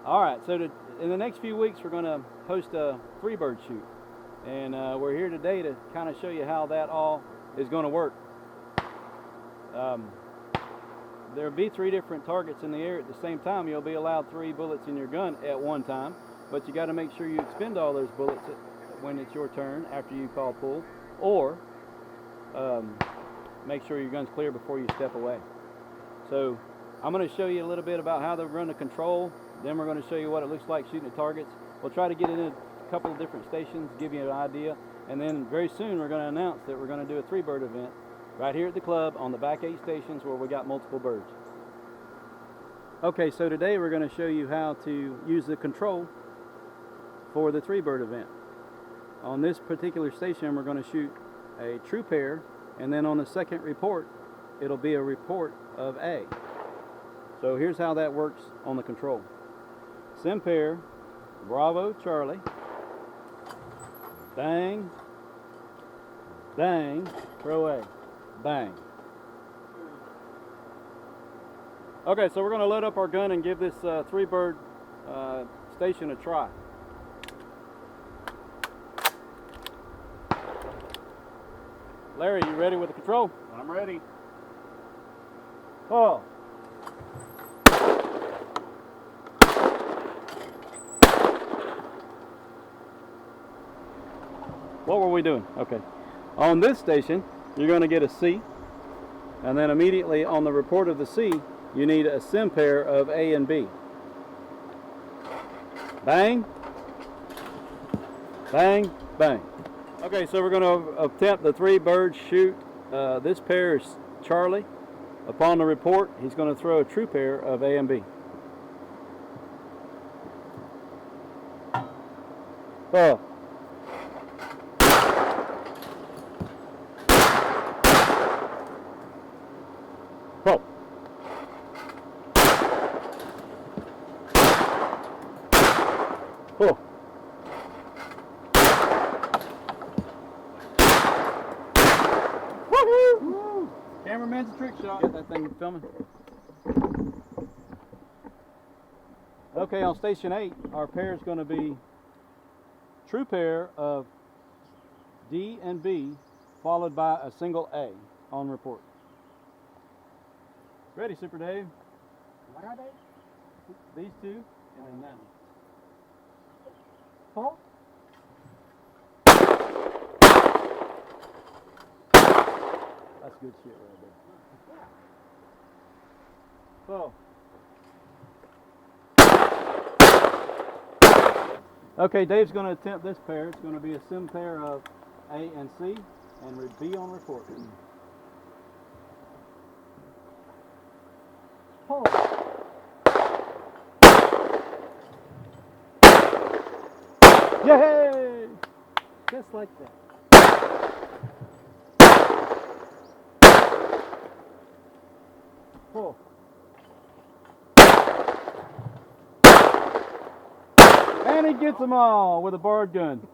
All right, so in the next few weeks, we're going to host a three-bird shoot. And we're here today to kind of show you how that all is going to work. There'll be 3 different targets in the air at the same time. You'll be allowed 3 bullets in your gun at one time, but you got to make sure you expend all those bullets when it's your turn after you call pull, or make sure your gun's clear before you step away. So I'm going to show you a little bit about how to run the control. Then we're going to show you what it looks like shooting at targets. We'll try to get it in a couple of different stations, give you an idea, and then very soon we're going to announce that we're going to do a 3-bird event right here at the club on the back 8 stations where we got multiple birds. Okay, so today we're going to show you how to use the control for the 3-bird event. On this particular station we're going to shoot a true pair, and then on the second report it'll be a report of A. So here's how that works on the control. Sim pair, Bravo Charlie, bang, bang, throw A, bang. Okay, so we're going to load up our gun and give this 3-bird station a try. Larry, you ready with the control? I'm ready. Oh. What were we doing? Okay. On this station, you're going to get a C, and then immediately on the report of the C, you need a sim pair of A and B. Bang, bang, bang. Okay, so we're going to attempt the 3-bird shoot. This pair is Charlie. Upon the report, he's going to throw a true pair of A and B. Oh. Oh. Oh. Woohoo! Cameraman's a trick shot. Get that thing filming. Okay, on station 8, our pair is going to be true pair of D and B, followed by a single A on report. Ready, Super Dave? What are they? These two, and then that one. Paul? That's good shit right there. So. Okay, Dave's going to attempt this pair. It's going to be a sim pair of A and C, and B on report. Paul. Yay! Just like that. Pull. And he gets them all with a barred gun.